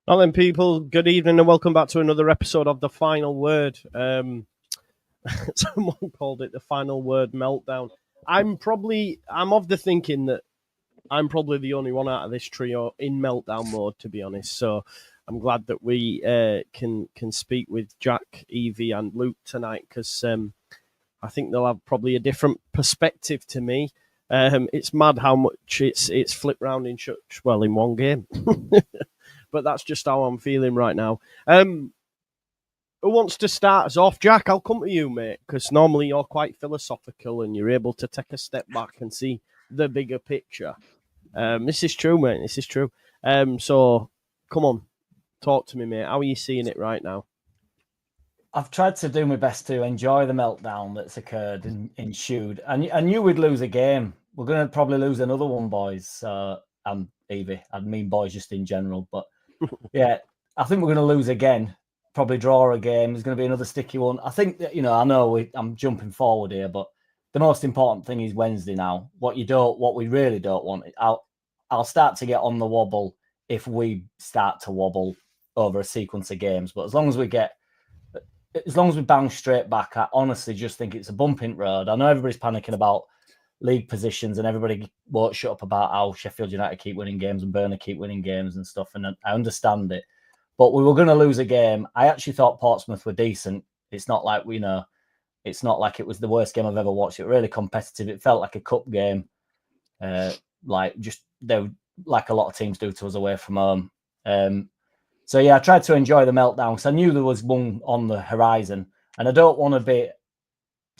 Well then, people, good evening and welcome back to another episode of The Final Word. Someone called it The Final Word Meltdown. I'm of the thinking that I'm probably the only one out of this trio in meltdown mode, to be honest. So I'm glad that we can speak with Jack, Evie and Luke tonight, because I think they'll have probably a different perspective to me. It's mad how much it's flipped round in one game. But that's just how I'm feeling right now. Who wants to start us off? Jack, I'll come to you, mate, because normally you're quite philosophical and you're able to take a step back and see the bigger picture. This is true, mate. This is true. So, come on. Talk to me, mate. How are you seeing it right now? I've tried to do my best to enjoy the meltdown that's occurred and ensued. I knew we'd lose a game. We're going to probably lose another one, boys. And Evie, I mean boys just in general. But yeah, I think we're going to lose again. Probably draw a game. There's going to be another sticky one. I think that, I know I'm jumping forward here, but the most important thing is Wednesday now. What we really don't want. I'll start to get on the wobble if we start to wobble over a sequence of games. But as long as we bounce straight back, I honestly just think it's a bumping road. I know everybody's panicking about league positions and everybody won't shut up about how Sheffield United keep winning games and Burnley keep winning games and stuff. And I understand it. But we were going to lose a game. I actually thought Portsmouth were decent. It's not like it's not like it was the worst game I've ever watched. It was really competitive. It felt like a cup game. Like a lot of teams do to us away from home. So yeah, I tried to enjoy the meltdown because I knew there was one on the horizon. And I don't want to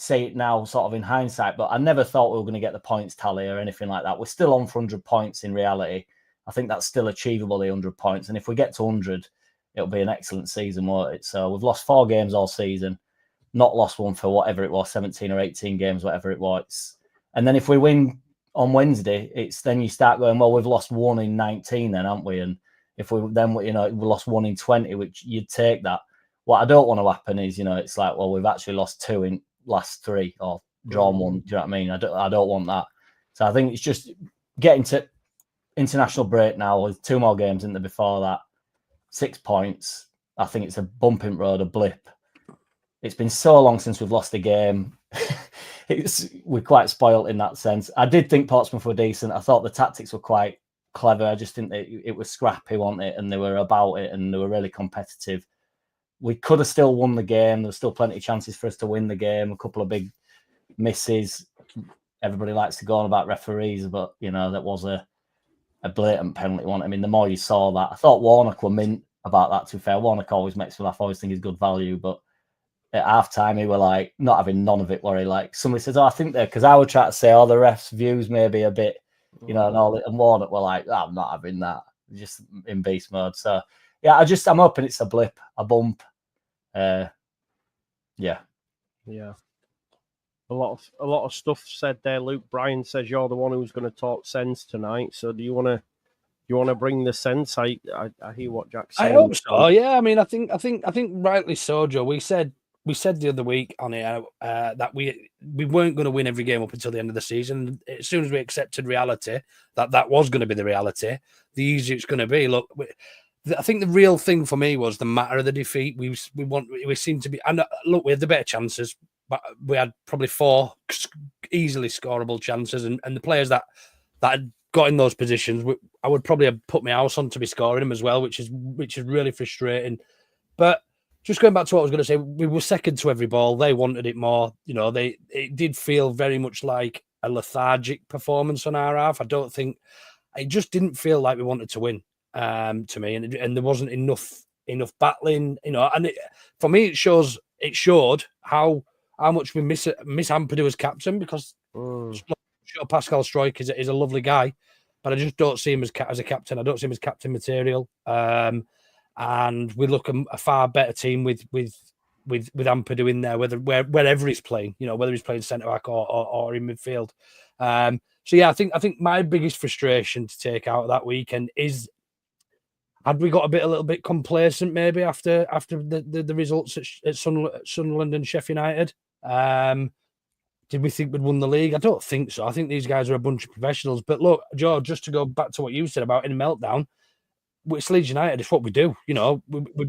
say it now sort of in hindsight, but I never thought we were going to get the points tally or anything like that. We're still on for 100 points in reality. I think that's still achievable, the 100 points. And if we get to 100, it'll be an excellent season, won't it? So we've lost 4 games all season, not lost one for whatever it was, 17 or 18 games, whatever it was. And then if we win on Wednesday, then you start going, well, we've lost 1 in 19 then, haven't we? And if we lost 1 in 20, which you'd take that. What I don't want to happen is, it's like, well, we've actually lost 2 in last 3 or drawn 1. Do you know what I mean? I don't want that. So I think it's just getting to international break now with 2 more games in there before that. 6 points. I think it's a bumping road, a blip. It's been so long since we've lost a game. We're quite spoilt in that sense. I did think Portsmouth were decent. I thought the tactics were quite clever. I just think it was scrappy, wasn't it? And they were about it and they were really competitive. We could have still won the game. There was still plenty of chances for us to win the game. A couple of big misses. Everybody likes to go on about referees, but, that was a blatant penalty one. I mean, the more you saw that, I thought Warnock were mint about that, to be fair. Warnock always makes me laugh. I always think he's good value, but at half-time, he were like, not having none of it, were he? Like, somebody says, I think because I would try to say, the refs' views maybe a bit, and Warnock were like, I'm not having that. Just in beast mode. So, yeah, I'm hoping it's a blip, a bump. Yeah. A lot of stuff said there, Luke. Brian says you're the one who's going to talk sense tonight. So do you want to bring the sense? I hear what Jack's saying. I hope so. Yeah, I mean, I think rightly so, Joe. We said the other week on it that we weren't going to win every game up until the end of the season. As soon as we accepted reality that was going to be the reality, the easier it's going to be. Look, I think the real thing for me was the matter of the defeat. We seemed to be, and look, we had the better chances, but we had probably 4 easily scoreable chances, and the players that had got in those positions, I would probably have put my house on to be scoring them as well, which is really frustrating. But just going back to what I was going to say, we were second to every ball. They wanted it more. It did feel very much like a lethargic performance on our half. It just didn't feel like we wanted to win. To me, and there wasn't enough battling, and for me it showed how much we miss Ampadu as captain, because sure, Pascal Struijk is a lovely guy, but I just don't see him as a captain. I don't see him as captain material, and we look a far better team with Ampadu in there, wherever he's playing, whether he's playing centre back or in midfield. So yeah, I think my biggest frustration to take out of that weekend is, had we got a little bit complacent maybe after the results at Sunderland and Sheffield United? Did we think we'd won the league? I don't think so. I think these guys are a bunch of professionals. But look, George, just to go back to what you said about in a meltdown, it's Leeds United. It's what we do. You know,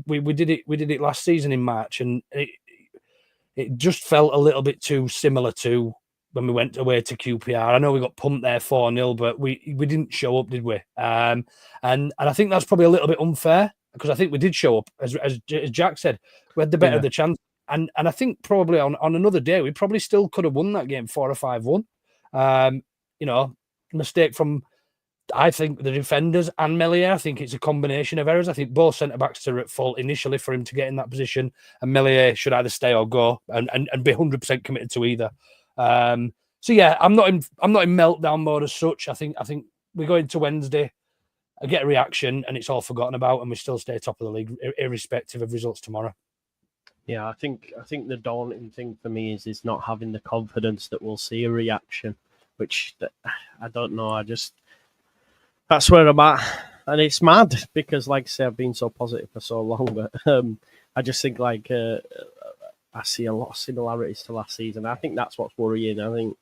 we did it. We did it last season in March, and it just felt a little bit too similar to when we went away to QPR. I know we got pumped there 4-0, but we didn't show up, did we? And I think that's probably a little bit unfair, because I think we did show up, as Jack said. We had the better of the chance, and I think probably on another day we probably still could have won that game 4 or 5-1. You know, mistake from, I think, the defenders and Meslier. I think it's a combination of errors. I think both centre-backs are at fault initially for him to get in that position, and Meslier should either stay or go, and be 100% committed to either. So yeah, I'm not in meltdown mode as such. I think we go into Wednesday, I get a reaction, and it's all forgotten about, and we still stay top of the league, irrespective of results tomorrow. Yeah, I think the daunting thing for me is not having the confidence that we'll see a reaction, which I don't know. That's where I'm at, and it's mad because, like I say, I've been so positive for so long, but I just think like I see a lot of similarities to last season. I think that's what's worrying. I think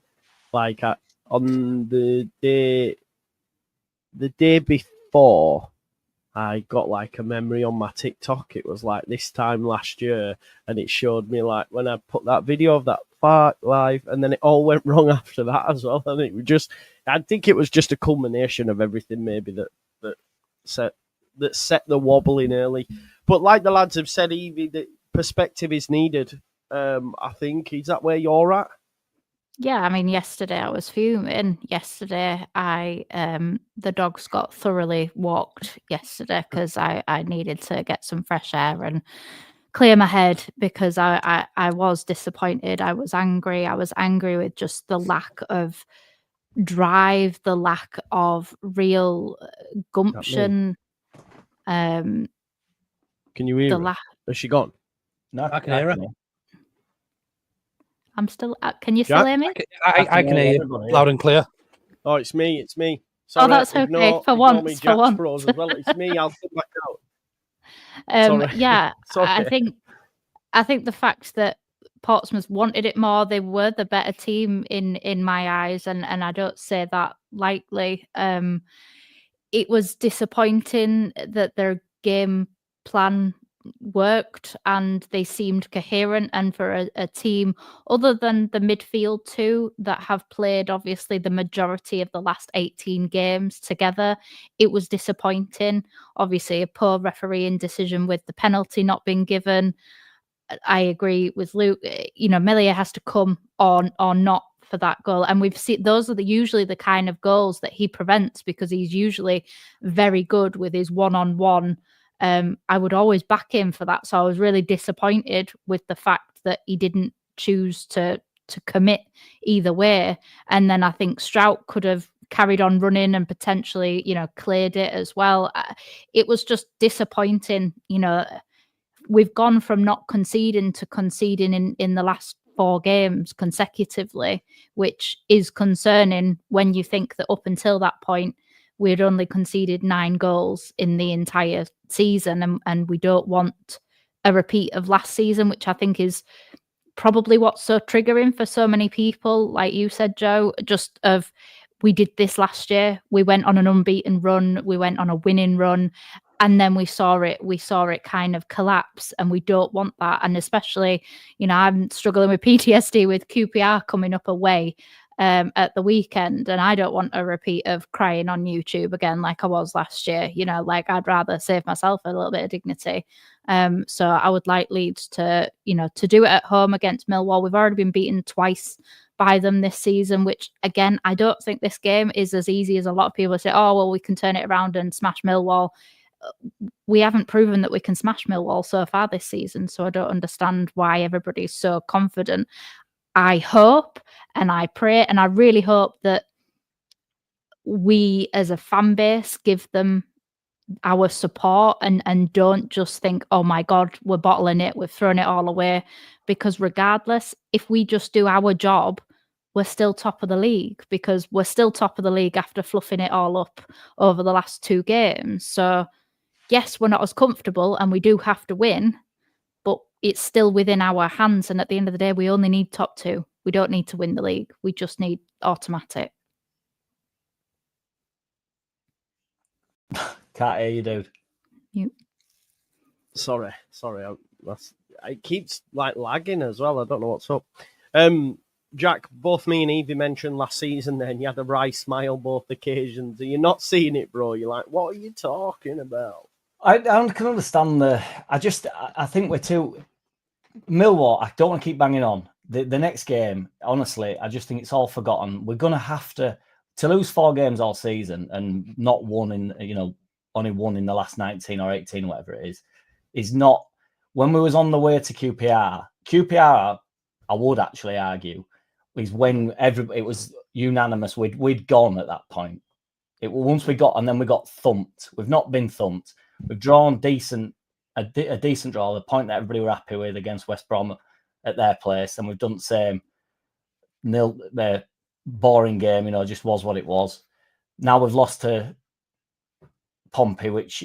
like on the day before, I got like a memory on my TikTok. It was like this time last year, and it showed me like when I put that video of that Farke live, and then it all went wrong after that as well. And it was just, I think it was just a culmination of everything maybe that set the wobble in early. But like the lads have said, Evie, the perspective is needed. I think, is that where you're at? Yeah, I mean, yesterday I was fuming. Yesterday, the dogs got thoroughly walked yesterday because I needed to get some fresh air and clear my head, because I was disappointed. I was angry. I was angry with just the lack of drive, the lack of real gumption. Can you hear her? Has she gone? No, I can hear her. I'm still. Can you still hear me? I can hear you loud and clear. Oh, it's me. Sorry, oh, that's okay. For once, for once. Froze as well. It's me. I'll come back out. Sorry. Yeah, Sorry. I think the fact that Portsmouth wanted it more, they were the better team in my eyes, and I don't say that lightly. It was disappointing that their game plan worked and they seemed coherent, and for a team other than the midfield two that have played obviously the majority of the last 18 games together, it was disappointing. Obviously a poor refereeing decision with the penalty not being given. I agree with Luke, you know, Meslier has to come on or not for that goal, and we've seen those are usually the kind of goals that he prevents, because he's usually very good with his one-on-one. I would always back him for that. So I was really disappointed with the fact that he didn't choose to commit either way. And then I think Strout could have carried on running and potentially, you know, cleared it as well. It was just disappointing. You know, we've gone from not conceding to conceding in the last 4 games consecutively, which is concerning when you think that up until that point, we had only conceded 9 goals in the entire season, and we don't want a repeat of last season, which I think is probably what's so triggering for so many people. Like you said, Joe, just of we did this last year. We went on an unbeaten run. We went on a winning run. And then we saw it kind of collapse, and we don't want that. And especially, you know, I'm struggling with PTSD with QPR coming up away at the weekend, and I don't want a repeat of crying on YouTube again like I was last year. You know, like I'd rather save myself a little bit of dignity. So I would like Leeds to, you know, to do it at home against Millwall. We've already been beaten twice by them this season, which again, I don't think this game is as easy as a lot of people say, oh, well, we can turn it around and smash Millwall. We haven't proven that we can smash Millwall so far this season, so I don't understand why everybody's so confident. I hope and I pray and I really hope that we as a fan base give them our support and don't just think, oh my God, we're bottling it, we're throwing it all away. Because regardless, if we just do our job, we're still top of the league, because we're still top of the league after fluffing it all up over the last 2 games. So yes, we're not as comfortable and we do have to win, but it's still within our hands. And at the end of the day, we only need top 2. We don't need to win the league. We just need automatic. Can't hear you, dude. Mute. Sorry. It keeps like lagging as well. I don't know what's up. Jack, both me and Evie mentioned last season then you had a wry smile both occasions. Are you not seeing it, bro? You're like, what are you talking about? I can understand I think we're too... Millwall, I don't want to keep banging on. The next game, honestly, I just think it's all forgotten. We're going to have to lose 4 games all season and not one only one in the last 19 or 18, whatever it is not... When we was on the way to QPR, I would actually argue, is when it was unanimous. We'd gone at that point. Once we got, and then we got thumped. We've not been thumped. We've drawn a decent draw, the point that everybody were happy with against West Brom at their place, and we've done the same. The boring game, just was what it was. Now we've lost to Pompey, which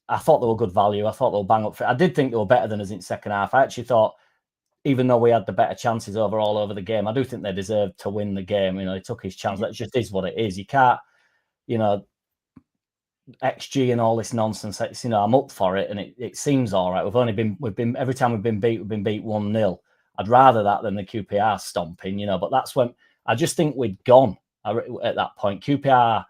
I thought they were good value. I thought they were bang up for it. I did think they were better than us in second half. I actually thought, even though we had the better chances overall over the game, I do think they deserved to win the game. They took his chance. That just is what it is. You can't, XG and all this nonsense. I'm up for it, and it seems all right. We've been every time we've been beat 1-0. I'd rather that than the QPR stomping, but that's when I just think we'd gone at that point. QPR,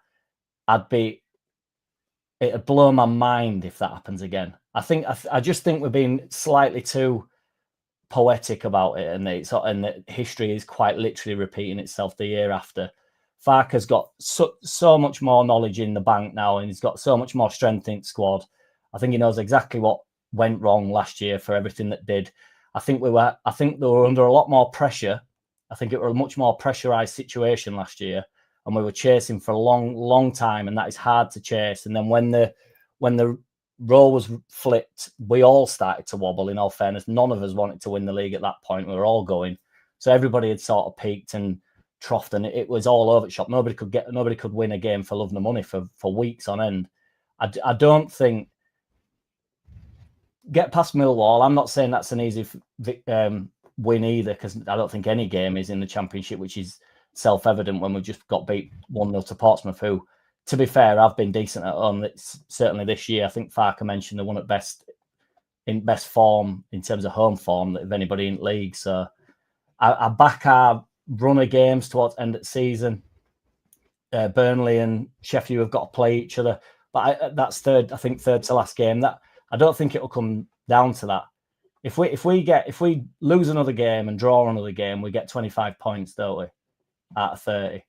it'd blow my mind if that happens again. I just think we're being slightly too poetic about it, and the history is quite literally repeating itself the year after. Farke's got so much more knowledge in the bank now, and he's got so much more strength in the squad. I think he knows exactly what went wrong last year for everything that did. I think they were under a lot more pressure. I think it was a much more pressurized situation last year, and we were chasing for a long time, and that is hard to chase. And then when the role was flipped, we all started to wobble. In all fairness, none of us wanted to win the league at that point. We were all going, so everybody had sort of peaked and troughed, and it was all over the shop. Nobody could win a game for love nor money for weeks on end. I don't think get past Millwall. I'm not saying that's an easy win either, because I don't think any game is in the Championship, which is self-evident when we just got beat 1-0 to Portsmouth, who, to be fair, I've been decent at home. Certainly this year. I think Farke mentioned the one at best form in terms of home form of anybody in the league. So I back our run of games towards end of the season. Burnley and Sheffield have got to play each other, but that's third to last game. That I don't think it will come down to that. If we lose another game and draw another game, we get 25 points, don't we, out of 30,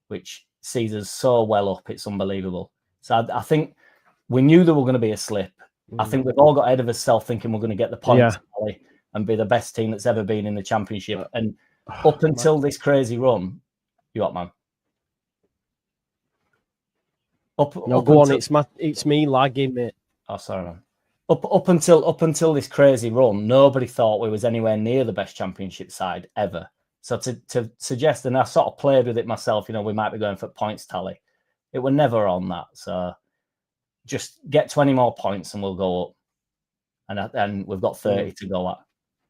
which sees us so well up. It's unbelievable. So I think we knew there were going to be a slip. I think we've all got ahead of ourselves thinking we're going to get the points tally and be the best team that's ever been in the Championship. And up until this crazy run, you what, man? Go on. It's me lagging, mate. Oh, sorry, man. Up until this crazy run, nobody thought we was anywhere near the best Championship side ever. So to suggest, and I sort of played with it myself, we might be going for points tally. It were never on that. So just get 20 more points and we'll go up. And we've got 30 to go at.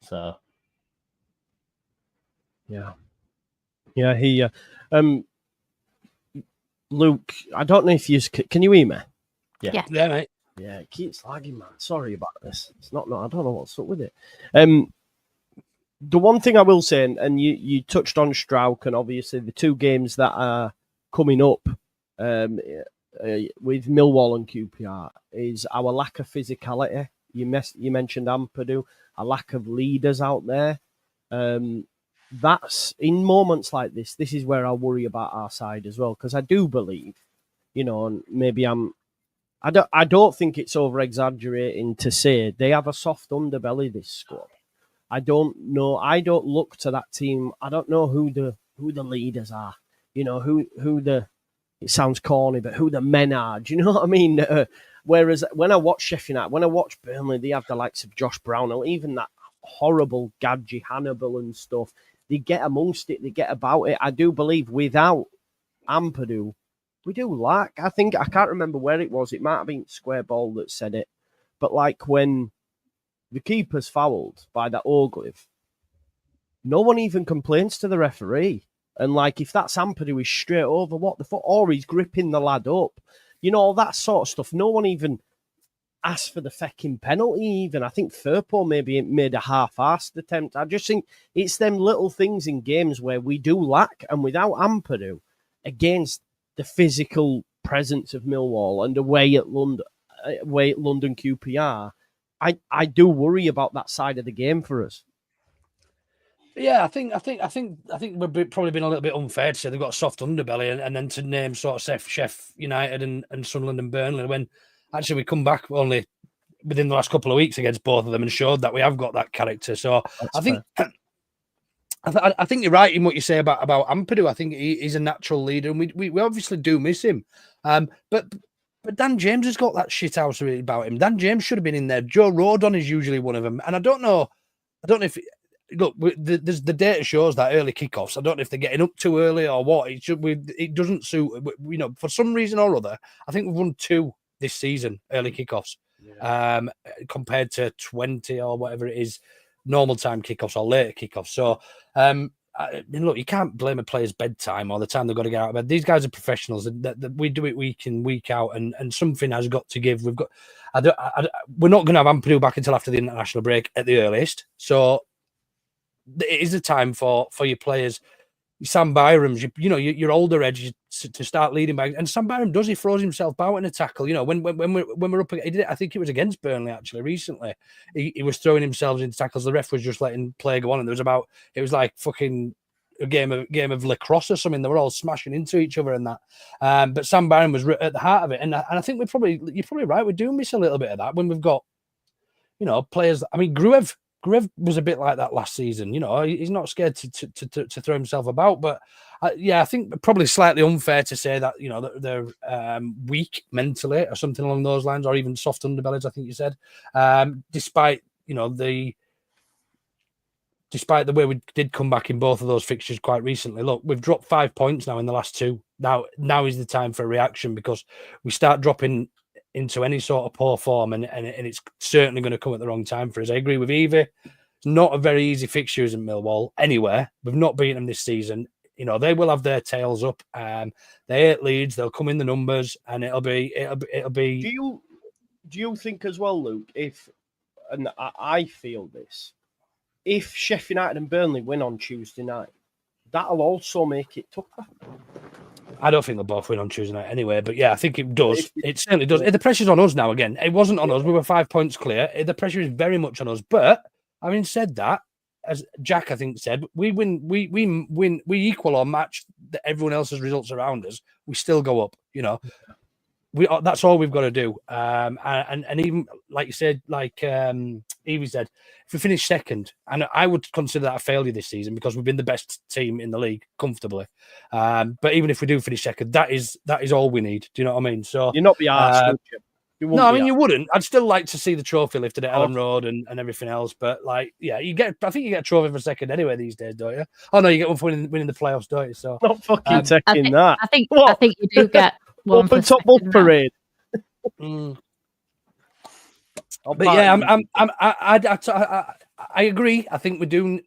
So yeah. Luke, I don't know if can you hear me? Yeah, mate. Yeah, it keeps lagging, man. Sorry about this. It's not. I don't know what's up with it. The one thing I will say, and you touched on Strauch, and obviously the two games that are coming up with Millwall and QPR is our lack of physicality. You mentioned Ampadu, a lack of leaders out there. That's in moments like this. This is where I worry about our side as well, because I do believe, and maybe I don't think it's over exaggerating to say they have a soft underbelly, this squad. I don't know. I don't look to that team. I don't know who the leaders are. It sounds corny, but who the men are. Do you know what I mean? Whereas when I watch Sheffield United, when I watch Burnley, they have the likes of Josh Brownhill, even that horrible Gadji Hannibal and stuff. They get amongst it. They get about it. I do believe without Ampadu, we do lack. I can't remember where it was. It might have been Square Ball that said it. But like when the keeper's fouled by that Oglev, no one even complains to the referee. And like if that's Ampadu, he's straight over what the fuck, or he's gripping the lad up. All that sort of stuff. No one even ask for the fecking penalty even. I think Firpo maybe made a half-assed attempt. I just think it's them little things in games where we do lack, and without Ampadu against the physical presence of Millwall and away at London QPR, I do worry about that side of the game for us. Yeah, I think we've probably been a little bit unfair to say they've got a soft underbelly, and then to name sort of Sheffield United and Sunderland and Burnley, when actually we come back only within the last couple of weeks against both of them and showed that we have got that character. So That's I think I think you're right in what you say about Ampadu. I think he's a natural leader, and we obviously do miss him. But Dan James has got that shit house about him. Dan James should have been in there. Joe Rodon is usually one of them, and I don't know if. Look, the data shows that early kickoffs. I don't know if they're getting up too early or what. It doesn't suit. You know, for some reason or other, I think we've won 2 this season early kickoffs, compared to 20 or whatever it is normal time kickoffs or later kickoffs. So, look, you can't blame a player's bedtime or the time they've got to get out of bed. These guys are professionals, and we do it week in, week out, and something has got to give. We're not going to have Ampadu back until after the international break at the earliest. So. It is a time for your players, Sam Byram's, your older edge to start leading by. And Sam Byram does, he throws himself out in a tackle. You know, when we're up, he did it, I think it was against Burnley actually recently. He was throwing himself into tackles. The ref was just letting play go on, and it was like fucking a game of lacrosse or something. They were all smashing into each other and that. But Sam Byram was at the heart of it, and I think you're probably right. We do miss a little bit of that when we've got, players. I mean, Gruev was a bit like that last season. He's not scared to throw himself about. But I think probably slightly unfair to say that that they're weak mentally or something along those lines, or even soft underbellies. I think you said, despite the way we did come back in both of those fixtures quite recently. Look, we've dropped 5 points now in the last 2. Now is the time for a reaction, because we start dropping into any sort of poor form, and it's certainly going to come at the wrong time for us. I agree with Evie. It's not a very easy fixture in Millwall anywhere. We've not beaten them this season. They will have their tails up. They hate Leeds. They'll come in the numbers, and it'll be. Do you think as well, Luke? And I feel this, if Sheffield United and Burnley win on Tuesday night, that'll also make it tougher. I don't think they'll both win on Tuesday night anyway, but yeah, I think it does. It certainly does. The pressure's on us now again. It wasn't on us. We were 5 points clear. The pressure is very much on us. But having said that, as Jack, I think, said, we win, we equal or match everyone else's results around us. We still go up, That's all we've got to do. And even like you said, like Evie said, if we finish second, and I would consider that a failure this season because we've been the best team in the league comfortably. But even if we do finish second, that is all we need. Do you know what I mean? So you're not the arse, would you? No, I mean you wouldn't. I'd still like to see the trophy lifted at Ellen Road and everything else. But I think you get a trophy for second anyway these days, don't you? Oh no, you get one for winning the playoffs, don't you? So not fucking taking that. I think you do get. Open top bus parade. But yeah, I agree. I think we do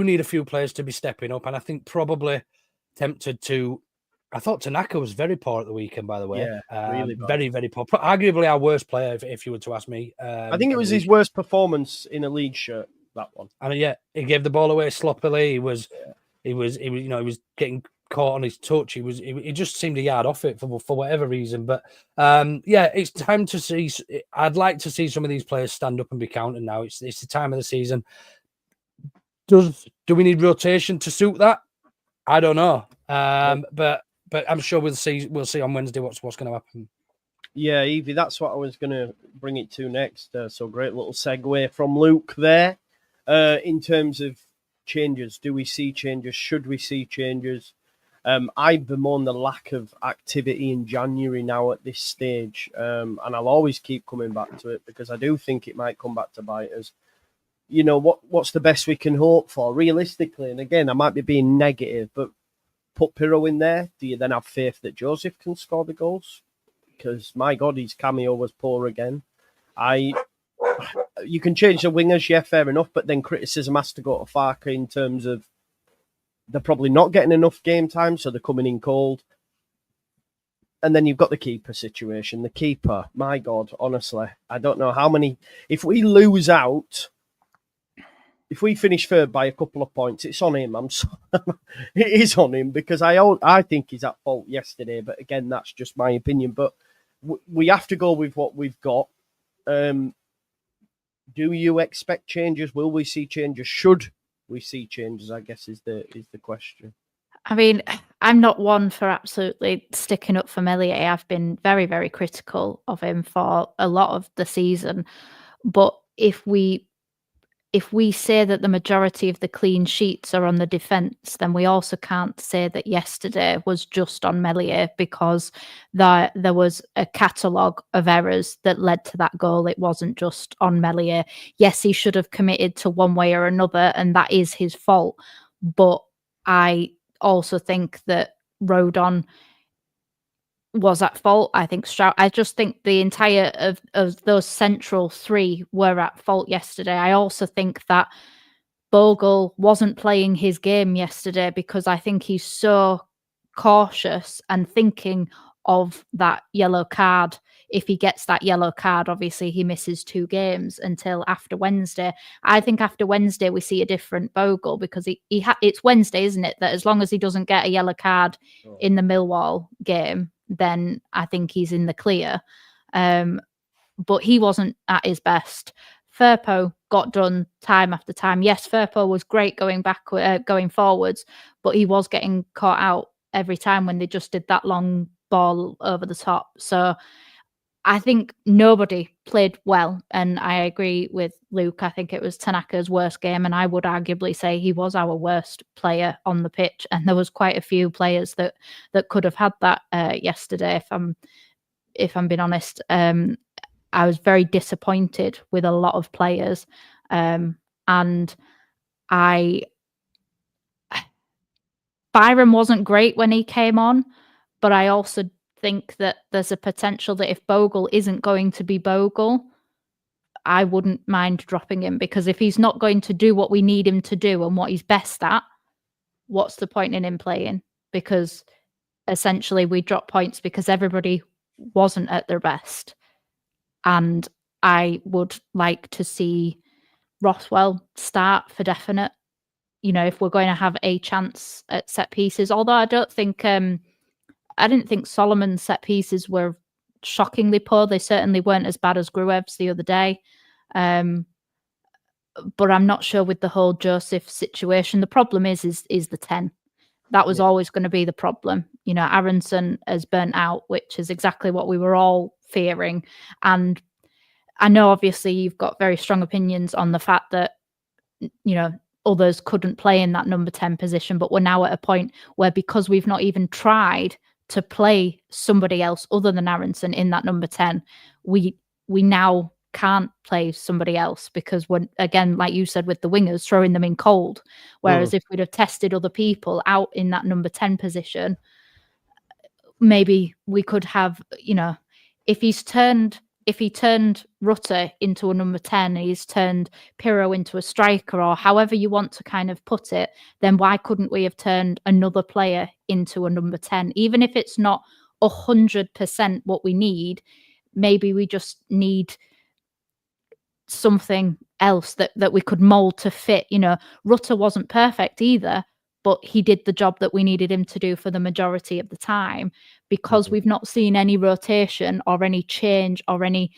need a few players to be stepping up, and I think probably tempted to. I thought Tanaka was very poor at the weekend, by the way. Yeah, really bad. Very, very poor. Arguably our worst player, if you were to ask me. I think it was his worst performance in a Leeds shirt. That one. And he gave the ball away sloppily. He was getting caught on his touch. He just seemed a yard off it for whatever reason. But it's time to see. I'd like to see some of these players stand up and be counted now. It's the time of the season. Do we need rotation to suit that? I don't know. But I'm sure we'll see on Wednesday what's going to happen. Yeah, Evie, that's what I was going to bring it to next. So great little segue from Luke there. In terms of changes, do we see changes? Should we see changes? I bemoan the lack of activity in January now at this stage, and I'll always keep coming back to it because I do think it might come back to bite us. What's the best we can hope for realistically? And again, I might be being negative, but put Pirro in there. Do you then have faith that Joseph can score the goals? Because my God, his cameo was poor again. You can change the wingers, yeah, fair enough, but then criticism has to go to Farke in terms of they're probably not getting enough game time, so they're coming in cold. And then you've got the keeper situation. The keeper, my God, honestly, I don't know how many. If we lose out, if we finish third by a couple of points, it's on him. It is on him because I think he's at fault yesterday. But again, that's just my opinion. But we have to go with what we've got. Do you expect changes? Will we see changes? Should we see changes? I guess is the question. I mean, I'm not one for absolutely sticking up for Meslier. I've been very, very critical of him for a lot of the season. But if we say that the majority of the clean sheets are on the defence, then we also can't say that yesterday was just on Meslier, because there was a catalogue of errors that led to that goal. It wasn't just on Meslier. Yes, he should have committed to one way or another, and that is his fault. But I also think that Rodon was at fault. I just think the entire of those central three were at fault yesterday. I also think that Bogle wasn't playing his game yesterday because I think he's so cautious and thinking of that yellow card. If he gets that yellow card, obviously he misses 2 games until after Wednesday. I think after Wednesday we see a different Bogle, because it's Wednesday, isn't it? That as long as he doesn't get a yellow card in the Millwall game, then I think he's in the clear. But he wasn't at his best. Firpo got done time after time. Yes, Firpo was great going forwards, but he was getting caught out every time when they just did that long ball over the top. So I think nobody played well, and I agree with Luke. I think it was Tanaka's worst game, and I would arguably say he was our worst player on the pitch. And there was quite a few players that could have had that yesterday. If I'm being honest, I was very disappointed with a lot of players, and Byron wasn't great when he came on, but I also think that there's a potential that if Bogle isn't going to be Bogle, I wouldn't mind dropping him, because if he's not going to do what we need him to do and what he's best at, what's the point in him playing? Because essentially we drop points because everybody wasn't at their best. And I would like to see Rothwell start for definite, if we're going to have a chance at set pieces. Although I didn't think Solomon's set pieces were shockingly poor. They certainly weren't as bad as Gruev's the other day. But I'm not sure with the whole Joseph situation. The problem is the 10. That was always going to be the problem. Aronson has burnt out, which is exactly what we were all fearing. And I know obviously you've got very strong opinions on the fact that, others couldn't play in that number 10 position, but we're now at a point where, because we've not even tried to play somebody else other than Aronson in that number 10, we now can't play somebody else, because when, again, like you said with the wingers, throwing them in cold. Whereas if we'd have tested other people out in that number 10 position, maybe we could have, if he turned Rutter into a number 10, he's turned Pirro into a striker, or however you want to kind of put it, then why couldn't we have turned another player into a number 10? Even if it's not 100% what we need, maybe we just need something else that we could mold to fit. Rutter wasn't perfect either, but he did the job that we needed him to do for the majority of the time. Because we've not seen any rotation or any change or any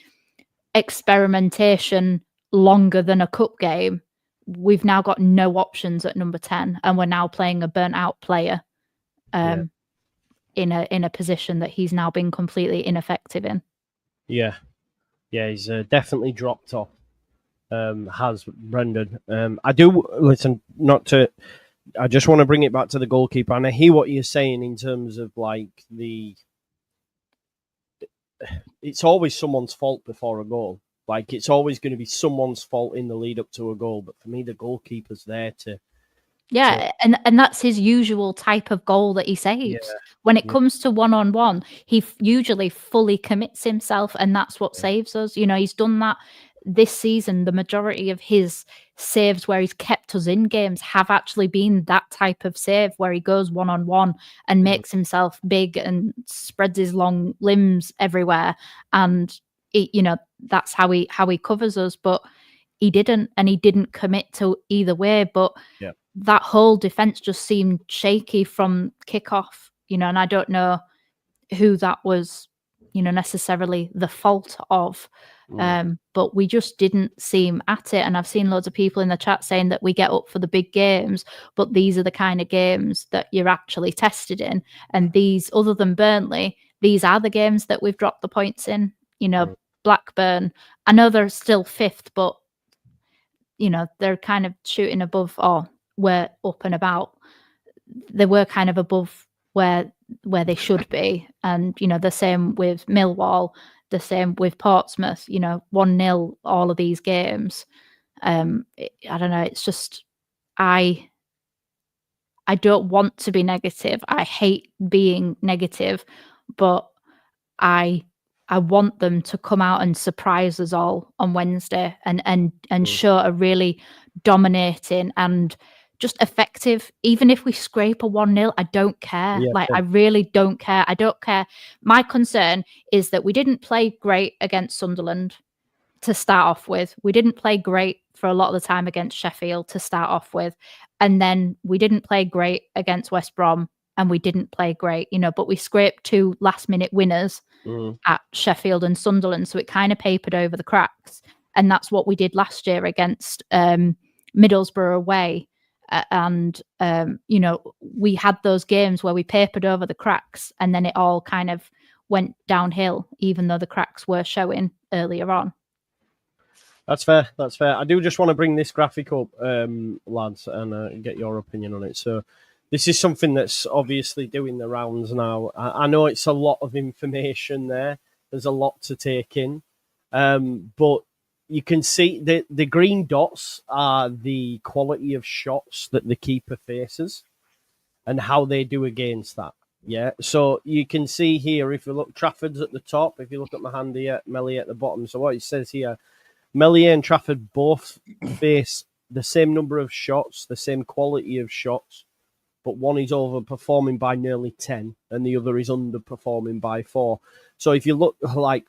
experimentation longer than a cup game, we've now got no options at number 10, and we're now playing a burnt out player in a position that he's now been completely ineffective in. Yeah, he's definitely dropped off. Has Brendan? I do listen. I just want to bring it back to the goalkeeper, and I hear what you're saying in terms of it's always someone's fault before a goal. It's always going to be someone's fault in the lead up to a goal. But for me, the goalkeeper's there to. Yeah, and that's his usual type of goal that he saves. When it comes to one-on-one, he usually fully commits himself, and that's what saves us. He's done that this season, the majority of his saves where he's kept us in games have actually been that type of save where he goes one-on-one and makes himself big and spreads his long limbs everywhere. And, that's how he covers us. But he didn't, and he didn't commit to either way. But that whole defence just seemed shaky from kickoff, and I don't know who that was, necessarily the fault of. But we just didn't seem at it. And I've seen loads of people in the chat saying that we get up for the big games, but these are the kind of games that you're actually tested in. And these, other than Burnley, these are the games that we've dropped the points in. Blackburn, I know they're still 5th, but they're kind of shooting above, or we're up and about. They were kind of above where they should be. And, the same with Millwall, the same with Portsmouth, 1-0, all of these games. I don't know. It's just, I don't want to be negative. I hate being negative, but I want them to come out and surprise us all on Wednesday and show a really dominating and just effective. Even if we scrape a 1-0, I don't care. I really don't care. I don't care. My concern is that we didn't play great against Sunderland to start off with. We didn't play great for a lot of the time against Sheffield to start off with. And then we didn't play great against West Brom, and we didn't play great, but we scraped 2 last-minute winners at Sheffield and Sunderland, so it kind of papered over the cracks. And that's what we did last year against Middlesbrough away. We had those games where we papered over the cracks, and then it all kind of went downhill, even though the cracks were showing earlier on. That's fair. I do just want to bring this graphic up, lads, and get your opinion on it. So this is something that's obviously doing the rounds now. I know it's a lot of information there. There's a lot to take in. But you can see the green dots are the quality of shots that the keeper faces and how they do against that. Yeah. So you can see here, if you look, Trafford's at the top. If you look at my hand here, Meslier at the bottom. So what it says here, Meslier and Trafford both face the same number of shots, the same quality of shots, but one is overperforming by nearly 10 and the other is underperforming by 4. So if you look, like,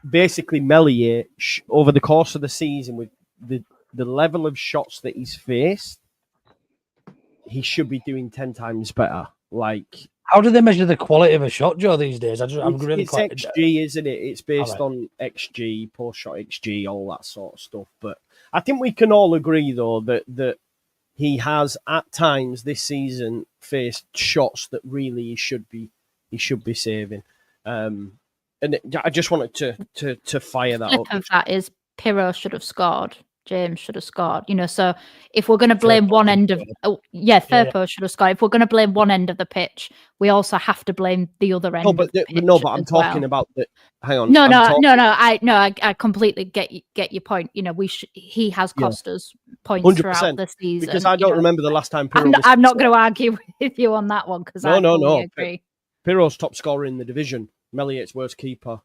basically Meslier, over the course of the season, with the level of shots that he's faced, he should be doing 10 times better. Like, how do they measure the quality of a shot, Joe, these days? It's XG, isn't it? It's based on XG, post-shot XG, all that sort of stuff. But I think we can all agree, though, that he has, at times this season, faced shots that really he should be saving. And I just wanted to fire that up. Of that is Pirro should have scored. James should have scored. So if we're going to blame one end of... Firpo should have scored. If we're going to blame one end of the pitch, we also have to blame the other end. But I'm talking about the... Hang on. No. I completely get your point. He has cost us points 100%, throughout the season. Because I don't remember the last time Pirro I'm not going to argue with you on that one, because I agree. Pirro's top scorer in the division. Meliot's worst keeper,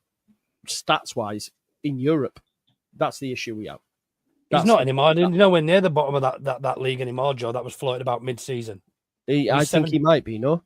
stats-wise, in Europe. That's the issue we have. He's not anymore. He's nowhere near the bottom of that league anymore, Joe. That was floated about mid-season. I think he might be, no?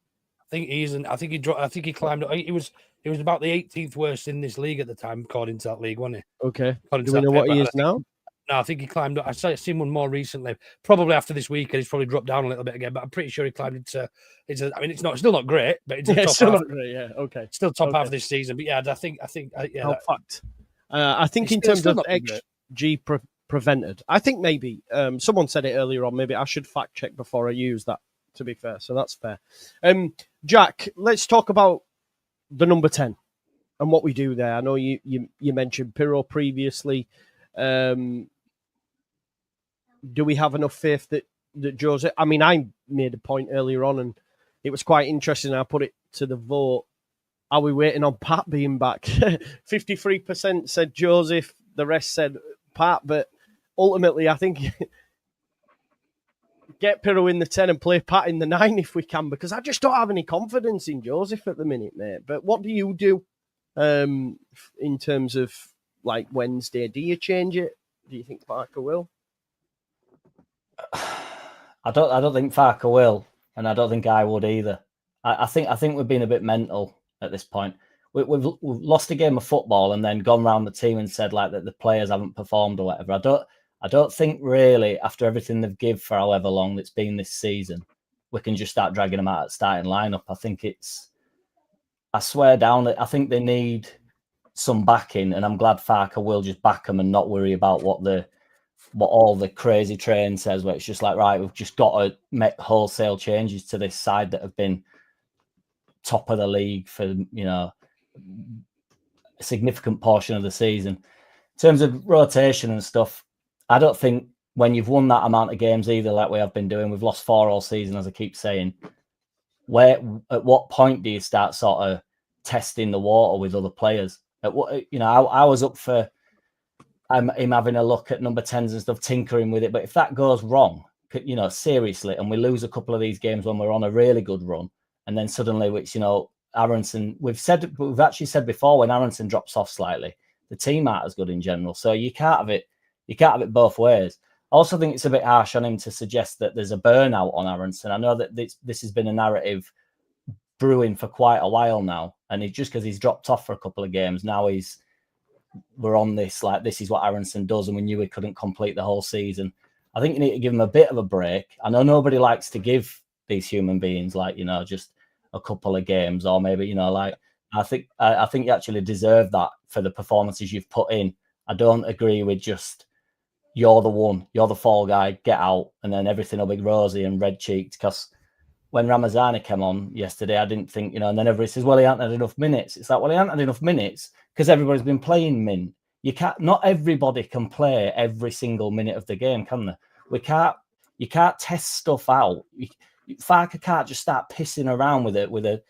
I think he climbed. He was about the 18th worst in this league at the time, according to that league, wasn't he? Okay. Do we know what he is now? No, I think he climbed up. I've seen one more recently, probably after this weekend. He's probably dropped down a little bit again, but I'm pretty sure he climbed into. I mean, it's still not great, but it's still not great. Yeah, okay. Still top half this season, but yeah, I think. Fact. I think in terms of XG prevented, I think maybe someone said it earlier on. Maybe I should fact check before I use that. To be fair, so that's fair. Jack, let's talk about the number 10 and what we do there. I know you mentioned Pirro previously. Do we have enough faith that Jose... I mean, I made a point earlier on, and it was quite interesting. I put it to the vote. Are we waiting on Pat being back? 53% said Joseph. The rest said Pat. But ultimately, I think get Pirro in the 10 and play Pat in the 9 if we can, because I just don't have any confidence in Joseph at the minute, mate. But what do you do in terms of, like, Wednesday? Do you change it? do you think Farke will? I don't think Farke will, and I don't think I would either. I think we've been a bit mental at this point. We've lost a game of football and then gone around the team and said like that the players haven't performed or whatever. I don't think really after everything they've given for however long it's been this season, we can just start dragging them out at starting lineup. I think I swear down that I think they need some backing, and I'm glad Farke will just back them and not worry about what all the crazy train says, where it's just like, right, we've just got to make wholesale changes to this side that have been top of the league for, you know, a significant portion of the season. In terms of rotation and stuff, I don't think when you've won that amount of games either, like we have been doing, we've lost 4 all season, as I keep saying, at what point do you start sort of testing the water with other players? At what, you know, I was up for him having a look at number 10s and stuff, tinkering with it. But if that goes wrong, you know, seriously, and we lose a couple of these games when we're on a really good run, and then suddenly, which, you know, Aronson, we've actually said before, when Aronson drops off slightly, the team aren't as good in general. So you can't have it both ways. I also think it's a bit harsh on him to suggest that there's a burnout on Aronson. I know that this has been a narrative brewing for quite a while now, and it's just because he's dropped off for a couple of games now we're on this, like, this is what Aronson does, and we knew he couldn't complete the whole season. I think you need to give him a bit of a break. I know nobody likes to give these human beings, like, you know, just a couple of games, or maybe, you know, like, I think you actually deserve that for the performances you've put in. I don't agree with just, you're the one, you're the fall guy, get out, and then everything will be rosy and red-cheeked. Because when Ramazani came on yesterday, I didn't think, you know, and then everybody says, well, he hasn't had enough minutes. It's like, well, he hasn't had enough minutes because everybody's been playing min. Not everybody can play every single minute of the game, can they? You can't test stuff out. Farke can't just start pissing around with an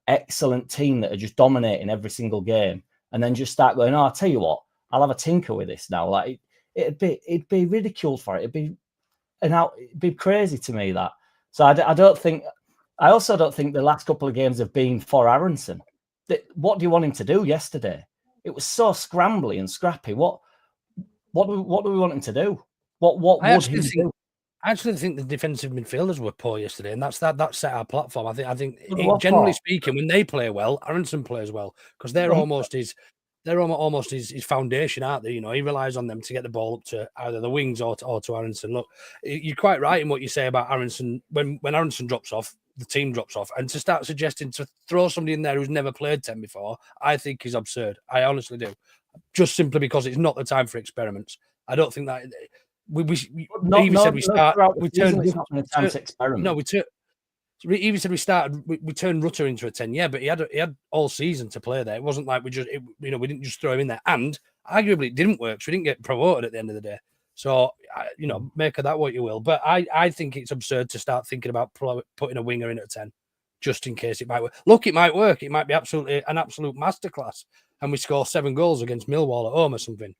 excellent team that are just dominating every single game and then just start going, oh, I'll tell you what, I'll have a tinker with this now. Like, it'd be ridiculed for it. It'd be crazy to me, that. So I also don't think the last couple of games have been for Aronson. What do you want him to do yesterday? It was so scrambly and scrappy. What do we want him to do? What would he do? I actually think the defensive midfielders were poor yesterday, and that set our platform. I think generally speaking, when they play well, Aronson plays well, because they're almost his foundation, aren't they? You know, he relies on them to get the ball up to either the wings or to Aronson. Look, you're quite right in what you say about Aronson. When Aronson drops off, the team drops off, and to start suggesting to throw somebody in there who's never played 10 before, I think is absurd. I honestly do, just simply because it's not the time for experiments. I don't think that. Evie said we turned Rutter into a 10. Yeah, but he had all season to play there. It wasn't like we didn't just throw him in there. And arguably it didn't work, so we didn't get promoted at the end of the day. So, you know, make of that what you will. But I think it's absurd to start thinking about putting a winger in at 10, just in case it might work. Look, it might work. It might be an absolute masterclass, and we score 7 goals against Millwall at home or something.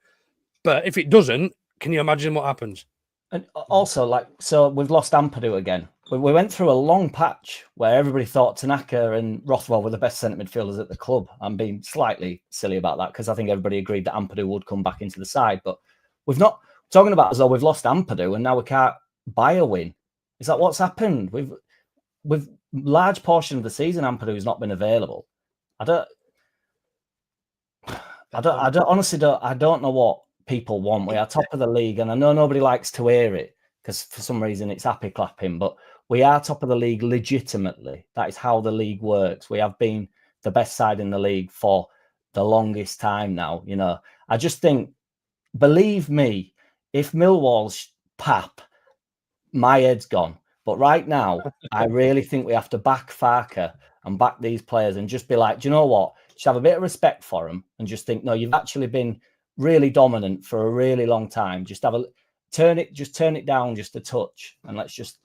But if it doesn't, can you imagine what happens? And also, so we've lost Ampadu again. We went through a long patch where everybody thought Tanaka and Rothwell were the best centre midfielders at the club. I'm being slightly silly about that because I think everybody agreed that Ampadu would come back into the side. But we've not talking about as though we've lost Ampadu and now we can't buy a win. Is that what's happened? We've large portion of the season Ampadu has not been available. I don't know what people want. We are top of the league, and I know nobody likes to hear it because for some reason it's happy clapping, but we are top of the league legitimately. That is how the league works. We have been the best side in the league for the longest time now. You know, I just think, believe me, if Millwall's pap, my head's gone. But right now, I really think we have to back Farke and back these players and just be like, do you know what? Just have a bit of respect for them and just think, no, you've actually been really dominant for a really long time. Just turn it down just a touch, and let's just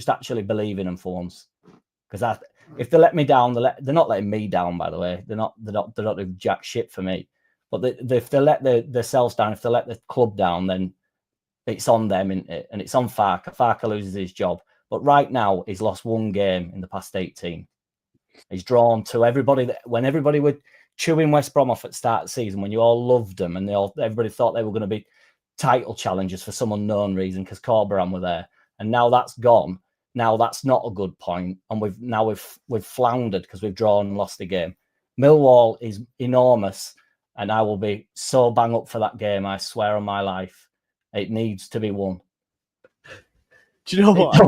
actually believe in them for once. Because if they let me down, they're not letting me down. By the way, they're not doing jack shit for me. But if they let themselves down, if they let the club down, then it's on them, and it's on Farke. Farke loses his job. But right now, he's lost 1 game in the past 18. He's drawn to everybody. When everybody would chewing West Brom off at the start of the season, when you all loved them and everybody thought they were going to be title challengers for some unknown reason because Corberan were there, and now that's gone. Now that's not a good point, and we've floundered because we've drawn and lost the game. Millwall is enormous, and I will be so bang up for that game. I swear on my life, it needs to be won. Do you know what?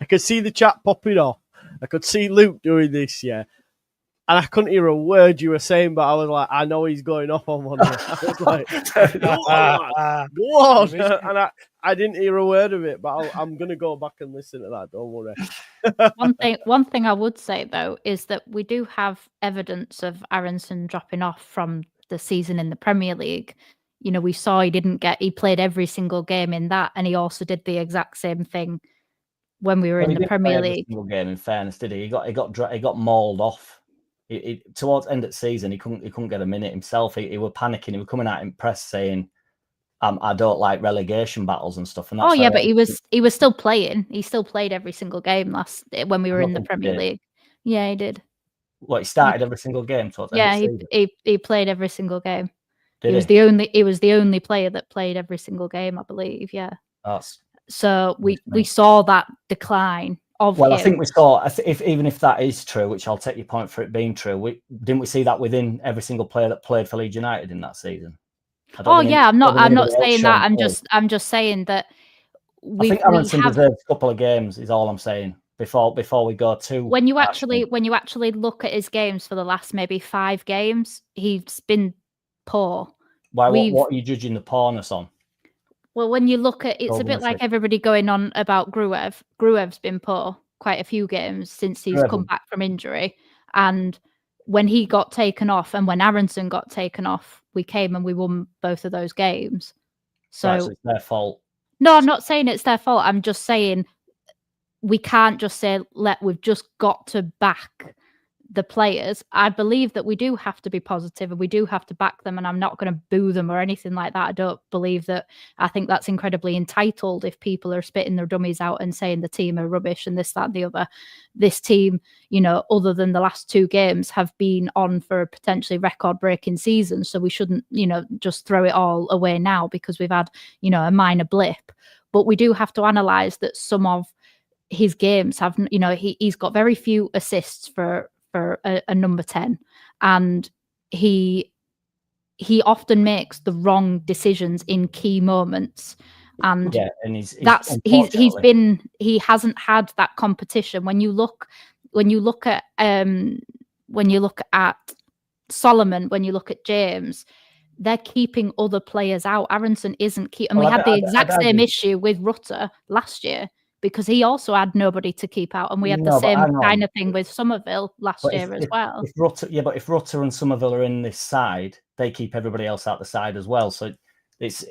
I could see the chat popping off. I could see Luke doing this, yeah. And I couldn't hear a word you were saying, but I was like, I know he's going off on one. I was like, go on. And I didn't hear a word of it, but I'm going to go back and listen to that. Don't worry. One thing I would say, though, is that we do have evidence of Aronson dropping off from the season in the Premier League. You know, we saw he played every single game in that, and he also did the exact same thing when we were in the Premier League. Single game, in fairness, did he? He got mauled off. Towards end of the season, he couldn't get a minute himself. He was panicking. He was coming out in press saying, "I don't like relegation battles and stuff." And that's but he was still playing. He still played every single game when we were in the Premier League. Yeah, he did. What, he started every single game towards end of the season? He played every single game. He was the only player that played every single game, I believe. Yeah. So we saw that decline of him. I think we saw, even if that is true, which I'll take your point for it being true, didn't we see that within every single player that played for Leeds United in that season? I'm not saying that. I'm just saying that I think Aronson deserves a couple of games, is all I'm saying. Before we go to when you actually look at his games for the last maybe 5 games, he's been poor. Why? What are you judging the poorness on? Well, when you look at it's a bit like everybody going on about Gruev. Gruev's been poor quite a few games since he's come back from injury. And when he got taken off and when Aronson got taken off, we came and we won both of those games. So it's their fault. No, I'm not saying it's their fault. I'm just saying we can't just say, we've just got to back the players. I believe that we do have to be positive and we do have to back them, and I'm not going to boo them or anything like that. I don't believe that. I think that's incredibly entitled if people are spitting their dummies out and saying the team are rubbish and this, that, and the other. This team, you know, other than the last 2 games, have been on for a potentially record-breaking season, so we shouldn't, you know, just throw it all away now because we've had, you know, a minor blip. But we do have to analyse that some of his games have, you know, he's got very few assists for a number 10, and he often makes the wrong decisions in key moments, and he hasn't had that competition. When you look at Solomon, when you look at James, they're keeping other players out. Aronson isn't keeping. We had the exact same issue with Rutter last year, because he also had nobody to keep out, and we had the same kind of thing with Somerville last year as well. If Rutter and Somerville are in this side, they keep everybody else out the side as well. So it's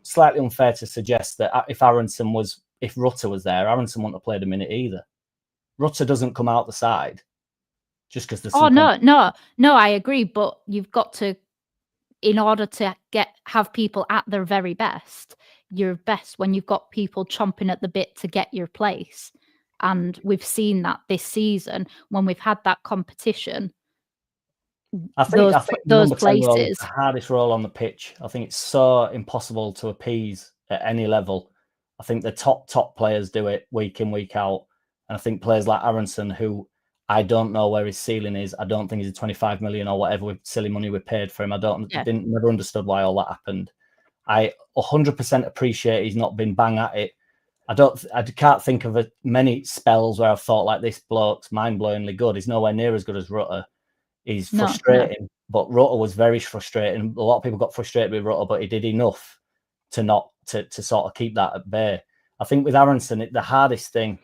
slightly unfair to suggest that if Rutter was there, Aronson wouldn't have played a minute either. Rutter doesn't come out the side just because there's. No, I agree, but you've got to, in order to have people at their very best. Your best when you've got people chomping at the bit to get your place. And we've seen that this season when we've had that competition. I think those places is the hardest role on the pitch. I think it's so impossible to appease at any level. I think the top players do it week in, week out. And I think players like Aronson, who I don't know where his ceiling is. I don't think he's a 25 million or whatever with silly money we paid for him. Never understood why all that happened. I 100% appreciate he's not been bang at it. I can't think of many spells where I've thought like this bloke's mind-blowingly good. He's nowhere near as good as Rutter. He's frustrating, but Rutter was very frustrating. A lot of people got frustrated with Rutter, but he did enough to sort of keep that at bay. I think with Aronson, the hardest thing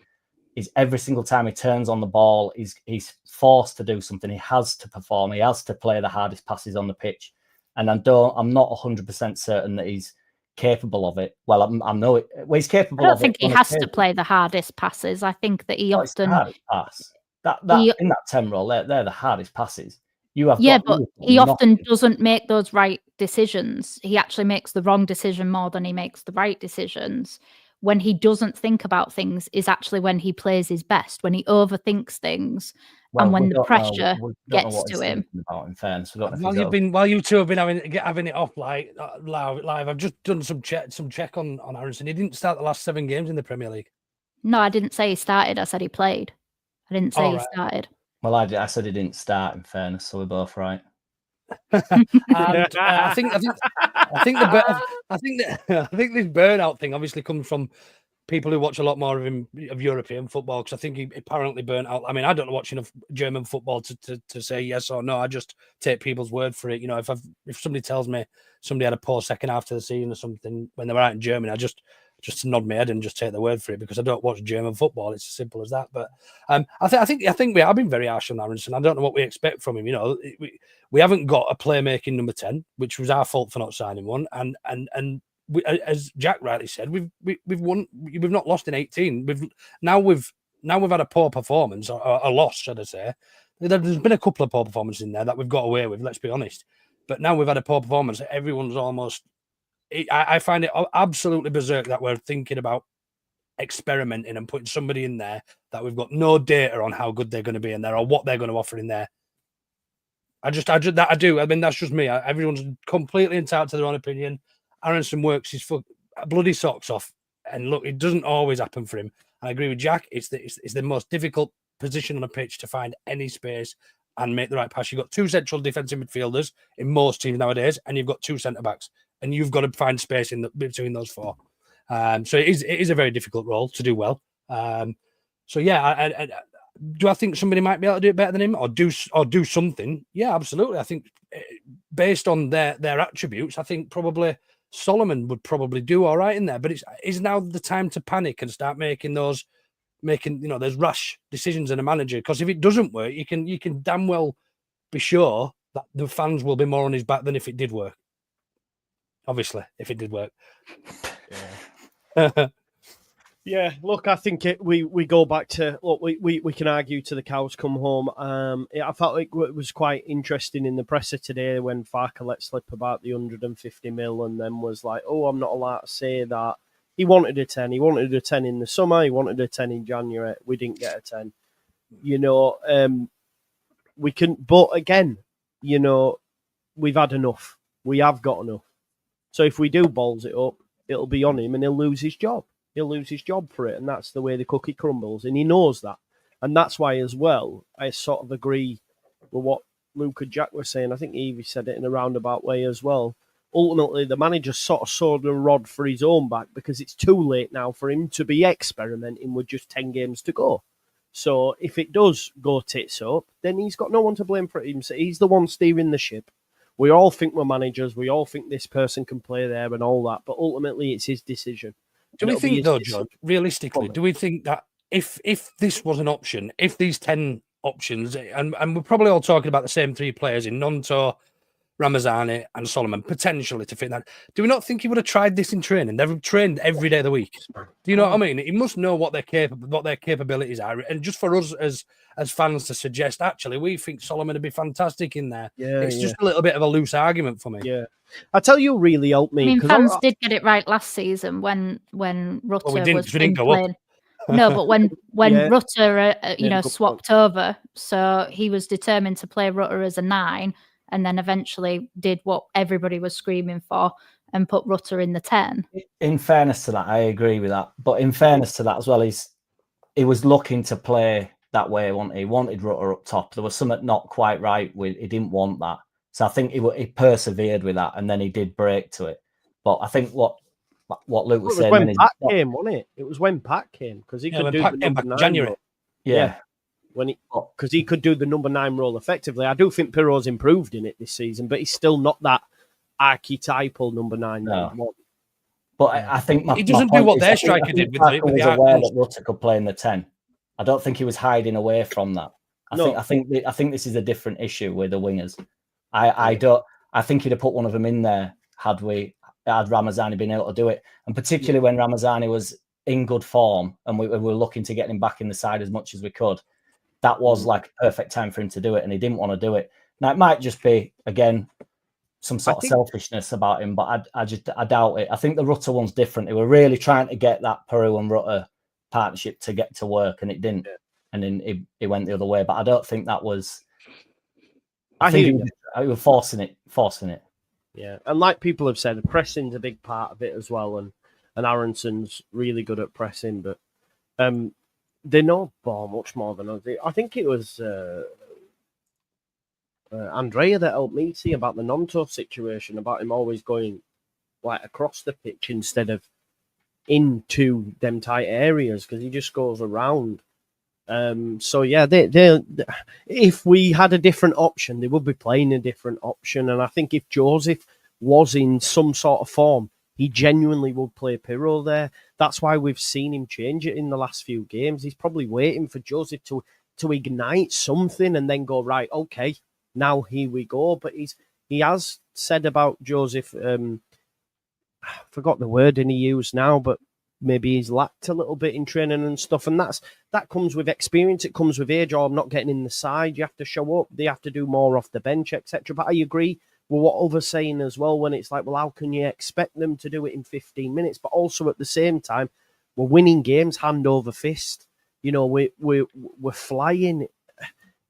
is every single time he turns on the ball, he's forced to do something. He has to perform. He has to play the hardest passes on the pitch. And I'm not 100% certain that he's capable of it. Well, I know it. Well, he's capable. I don't think he has to play the hardest passes. I think that he often pass that in that 10 role. They're the hardest passes. But he often doesn't make those right decisions. He actually makes the wrong decision more than he makes the right decisions. when he doesn't think about things is actually when he plays his best, when he overthinks things, and when the pressure gets to him. About, in fairness, we don't While while you two have been having it off like live, I've just done some check on Aaronson. He didn't start the last 7 games in the Premier League. No, I didn't say he started. I said he played. I didn't say he started. Well, I said he didn't start. In fairness, so we're both right. And I think this burnout thing obviously comes from people who watch a lot more of European football, because I think he apparently burnt out. I mean, I don't watch enough German football to say yes or no. I just take people's word for it. You know, if somebody tells me somebody had a poor second half of the season or something when they were out in Germany, I just nod my head and just take the word for it, because I don't watch German football. It's as simple as that. But I think we have been very harsh on Aaronson. I don't know what we expect from him. You know, we haven't got a playmaking number 10, which was our fault for not signing one. And we, as Jack rightly said, we've won. We've not lost in 18. We've had a poor performance, or a loss, should I say? There's been a couple of poor performances in there that we've got away with. Let's be honest. But now we've had a poor performance. Everyone's almost. I find it absolutely berserk that we're thinking about experimenting and putting somebody in there that we've got no data on how good they're going to be in there or what they're going to offer in there. I do. I mean, that's just me. Everyone's completely entitled to their own opinion. Aaronson works his bloody socks off, and look, it doesn't always happen for him. I agree with Jack. It's the most difficult position on a pitch to find any space and make the right pass. You've got 2 central defensive midfielders in most teams nowadays, and you've got 2 centre backs, and you've got to find space between those 4. So it is a very difficult role to do well. So yeah, do I think somebody might be able to do it better than him, or do something? Yeah, absolutely. I think based on their attributes, I think probably Solomon would probably do all right in there. But is now the time to panic and start making those rash decisions in a manager? Because if it doesn't work, you can damn well be sure that the fans will be more on his back than if it did work. Obviously, if it did work. Yeah. Yeah, look, I think we go back to, look, we can argue to the cows come home. I felt like it was quite interesting in the presser today when Farke let slip about the 150 mil and then was like, oh, I'm not allowed to say that. He wanted a 10. He wanted a 10 in the summer. He wanted a 10 in January. We didn't get a 10. You know, we can, but again, you know, we've had enough. We have got enough. So if we do balls it up, it'll be on him and he'll lose his job. He'll lose his job for it, and that's the way the cookie crumbles, and he knows that. And that's why, as well, I sort of agree with what Luke and Jack were saying. I think Evie said it in a roundabout way as well. Ultimately, the manager sort of sawed a rod for his own back, because it's too late now for him to be experimenting with just 10 games to go. So if it does go tits up, then he's got no one to blame for it. He's the one steering the ship. We all think we're managers. We all think this person can play there and all that, but ultimately it's his decision. Do we think, though, John, realistically, do we think that if this was an option, if these 10 options, and we're probably all talking about the same 3 players in Nonto, Ramazani and Solomon, potentially to fit that, do we not think he would have tried this in training? They've trained every day of the week. Do you know what I mean? He must know what their capabilities are. And just for us as fans to suggest, actually, we think Solomon would be fantastic in there. Yeah, it's just a little bit of a loose argument for me. Yeah. I tell you, really helped me. I mean, fans did get it right last season when Rutter we didn't go up. No, but when Rutter, swapped over, so he was determined to play Rutter as a 9, and then eventually did what everybody was screaming for and put Rutter in the 10. In fairness to that, I agree with that. But in fairness to that as well, he was looking to play that way. He wanted Rutter up top. There was something not quite right with. He didn't want that. So I think he persevered with that, and then he did break to it. But I think what Luke was saying, when Pat came, wasn't it? It was when Pat came, because he could do the number 9 January. Role. Yeah, because he could do the number 9 role effectively. I do think Pirro's improved in it this season, but he's still not that archetypal number 9. No. But I think he doesn't do what their striker did with the was aware that Rutter could play in the 10. I don't think he was hiding away from that. I think this is a different issue with the wingers. I think he'd have put one of them in there had Ramazani been able to do it, and particularly when Ramazani was in good form and we were looking to get him back in the side as much as we could. That was like a perfect time for him to do it, and he didn't want to do it. Now it might just be again some sort of selfishness about him, but I doubt it. I think the Rutter one's different. They were really trying to get that Peru and Rutter partnership to get to work, and it didn't. Yeah. And then it went the other way. But I don't think that was. I think he was forcing it. Yeah, and like people have said, pressing's a big part of it as well, and Aronson's really good at pressing, but they know ball much more than us. I think it was Andrea that helped me see about the Nonto situation, about him always going like across the pitch instead of into them tight areas, because he just goes around. So yeah, they if we had a different option, they would be playing a different option. And I think if Joseph was in some sort of form, he genuinely would play Pirro there. That's why we've seen him change it in the last few games. He's probably waiting for Joseph to ignite something and then go, right, okay, now here we go. But he has said about Joseph, I forgot the wording he used now, but maybe he's lacked a little bit in training and stuff. And that comes with experience. It comes with age, or not getting in the side. You have to show up. They have to do more off the bench, etc. But I agree with what others saying as well, when it's like, well, how can you expect them to do it in 15 minutes? But also at the same time, we're winning games hand over fist. You know, we're flying.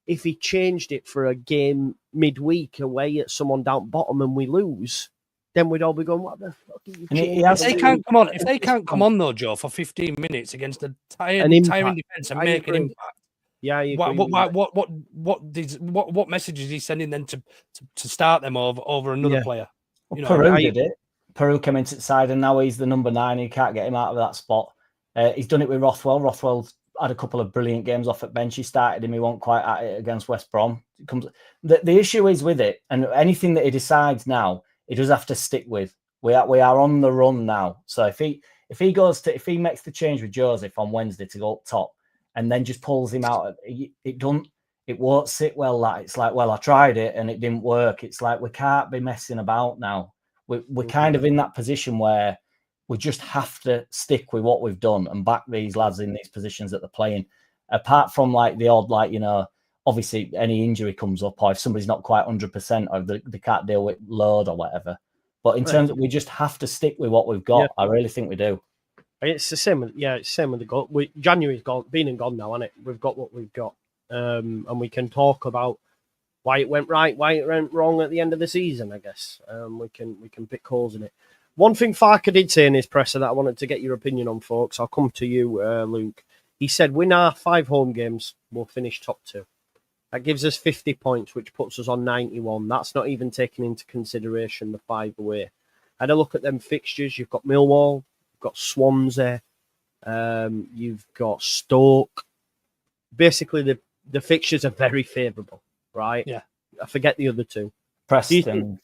If he changed it for a game midweek away at someone down bottom and we lose, then we'd all be going, what the fuck are you changing? If they can't come on though, Joe, for 15 minutes against a tiring defence and make an impact. Yeah, what message is he sending then to start them over another player? Well, Peru did it. Peru came into the side and now he's the number 9. You can't get him out of that spot. He's done it with Rothwell. Rothwell's had a couple of brilliant games off at bench. He started him. He wasn't quite at it against West Brom. The issue is with it, and anything that he decides now, he does have to stick with. We are on the run now. So if he makes the change with Joseph on Wednesday to go up top, and then just pulls him out, it won't sit well. That it's like, well, I tried it and it didn't work. It's like we can't be messing about now. We're kind of in that position where we just have to stick with what we've done and back these lads in these positions that they're playing. Apart from like the odd, like, you know, obviously any injury comes up, or if somebody's not quite 100% or they can't deal with load or whatever. But in terms of, we just have to stick with what we've got. Yeah. I really think we do. It's the same. It's the same with the goal. January's been and gone now, hasn't it? We've got what we've got, and we can talk about why it went right, why it went wrong at the end of the season. I guess we can pick holes in it. One thing Farke did say in his presser that I wanted to get your opinion on, folks. I'll come to you, Luke. He said, "Win our 5 home games, we'll finish top 2. That gives us 50 points, which puts us on 91. That's not even taking into consideration the 5 away." I had a look at them fixtures. You've got Millwall, you've got Swansea, you've got Stoke. Basically, the fixtures are very favourable, right? Yeah. I forget the other 2. Preston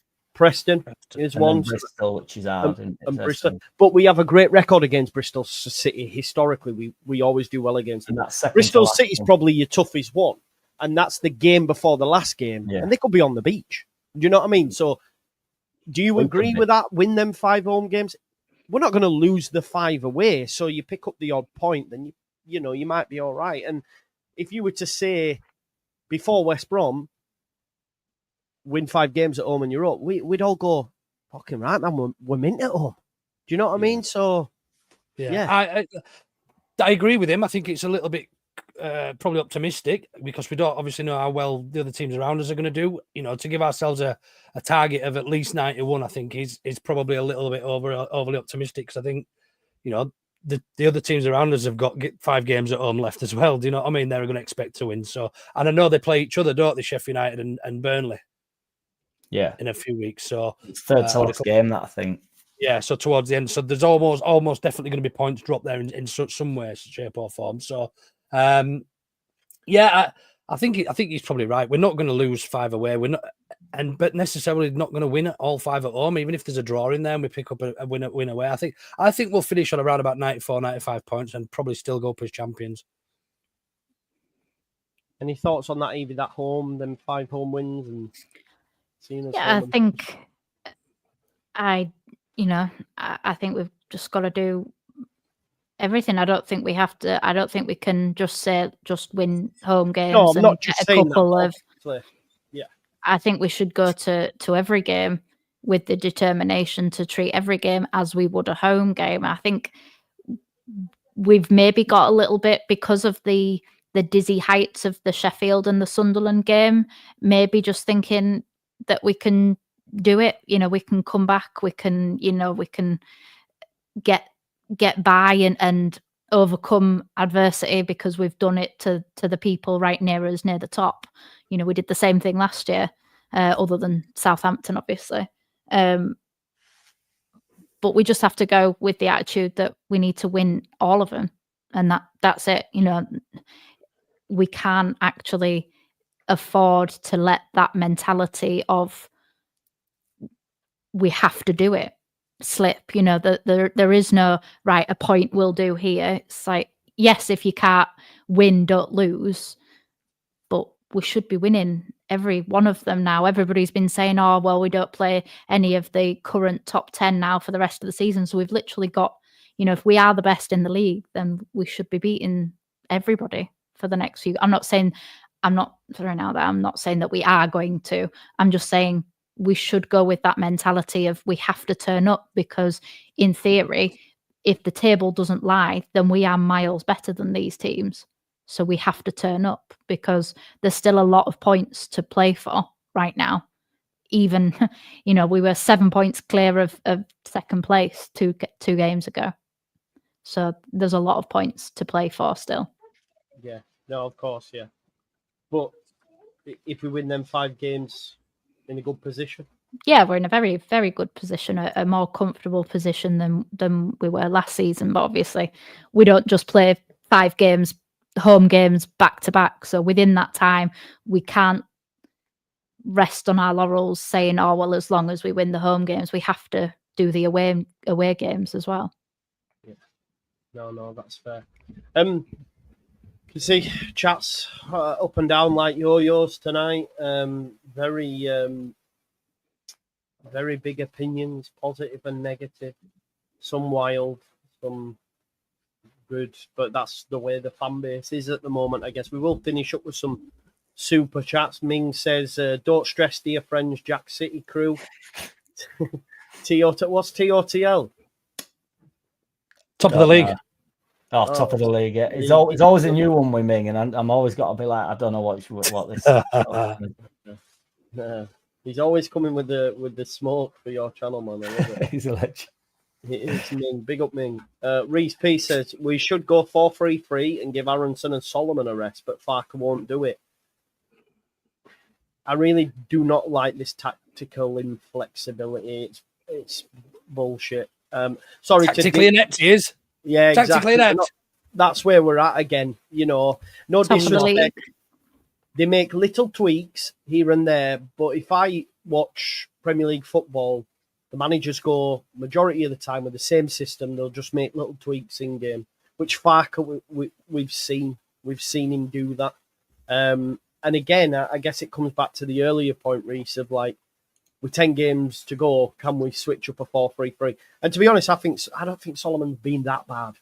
is one. Bristol, which is hard. And Bristol. But we have a great record against Bristol City. Historically, we always do well against them. Bristol City is probably your toughest one. And that's the game before the last game. Yeah. And they could be on the beach. Do you know what I mean? So do you agree with that? Win them 5 home games? We're not going to lose the 5 away. So you pick up the odd point, then you might be all right. And if you were to say before West Brom, win 5 games at home and you're up, we'd all go, fucking right, man, we're mint at home. Do you know what I mean? So, yeah. I agree with him. I think it's a little bit probably optimistic because we don't obviously know how well the other teams around us are going to do. You know, to give ourselves a target of at least 91, I think is probably a little bit overly optimistic, because I think, you know, the other teams around us have got 5 games at home left as well. Do you know what I mean? They're going to expect to win. So, and I know they play each other, don't they? Sheffield United and Burnley. Yeah, in a few weeks. So it's third to last game, that I think. Yeah, so towards the end, so there's almost definitely going to be points dropped there in some way, shape or form. So, I think he's probably right. We're not going to lose 5 away. We're not, but necessarily not going to win all 5 at home. Even if there's a draw in there and we pick up a win away, I think we'll finish on around about 94, 95 points and probably still go up as champions. Any thoughts on that? Even that home, them 5 home wins and. Yeah, I think I think we've just got to do everything. I don't think we have to. I don't think we can just win home games. No, I'm not just saying that. Yeah, I think we should go to every game. with the determination to treat every game as we would a home game. I think we've maybe got a little bit, because of the dizzy heights of the Sheffield and the Sunderland game, maybe just thinking that we can do it. We can come back. We can, we can get by and overcome adversity because we've done it to the people right near us, near the top. We did the same thing last year, other than Southampton, obviously. But we just have to go with the attitude that we need to win all of them. And that's it. We can't actually afford to let that mentality of we have to do it slip. There is no right, a point will do here. It's like, yes, if you can't win, don't lose. But we should be winning every one of them now. Everybody's been saying, oh, well, we don't play any of the current top 10 now for the rest of the season. So we've literally got, if we are the best in the league, then we should be beating everybody for the next few. I'm not saying that we are going to. I'm just saying we should go with that mentality of we have to turn up, because in theory, if the table doesn't lie, then we are miles better than these teams. So we have to turn up, because there's still a lot of points to play for right now. Even, we were 7 points clear of second place two games ago. So there's a lot of points to play for still. Yeah, no, of course, yeah. But if we win them 5 games, in a good position. Yeah, we're in a very, very good position, a more comfortable position than we were last season. But obviously, we don't just play 5 games, home games back to back. So within that time, we can't rest on our laurels saying, oh, well, as long as we win the home games, we have to do the away games as well. Yeah. No, that's fair. You see chats up and down like yours tonight. Very big opinions, positive and negative. Some wild, some good, but that's the way the fan base is at the moment. I guess we will finish up with some super chats. Ming says, "Don't stress, dear friends, Jack City crew." What's TOTL? Top of the league. Top of the league. Yeah. It's always a new one with Ming, and I'm always got to be like, I don't know what this. He's always coming with the smoke for your channel, man. I love it. He's a legend. It's Ming. Big up Ming. Reese P says we should go 4-3-3 and give Aronson and Solomon a rest, but Farke won't do it. I really do not like this tactical inflexibility. It's bullshit. Sorry, tactically inept he is. Yeah, exactly. That's where we're at again. No disrespect. They make little tweaks here and there, but if I watch Premier League football, the managers go majority of the time with the same system. They'll just make little tweaks in game, which Farke we've seen him do that. And again, I guess it comes back to the earlier point, Reese, of like, with 10 games to go, can we switch up a 4-3-3? And to be honest, I don't think Solomon's been that bad.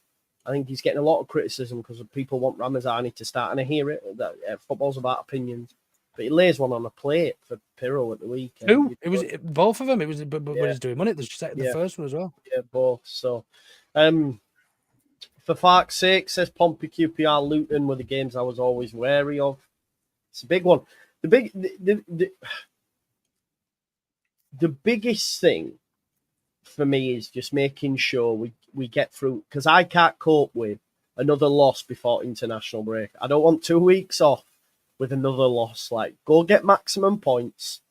I think he's getting a lot of criticism because people want Ramazani to start, and I hear it. That football's about opinions, but he lays one on a plate for Pirro at the weekend. Who? It was both of them. It was, but he's doing money. The first one as well. Yeah, both. So, for Farke's sake, says Pompey, QPR, Luton were the games I was always wary of. It's a big one. The biggest thing for me is just making sure we get through, because I can't cope with another loss before international break. I don't want 2 weeks off with another loss. Like, go get maximum points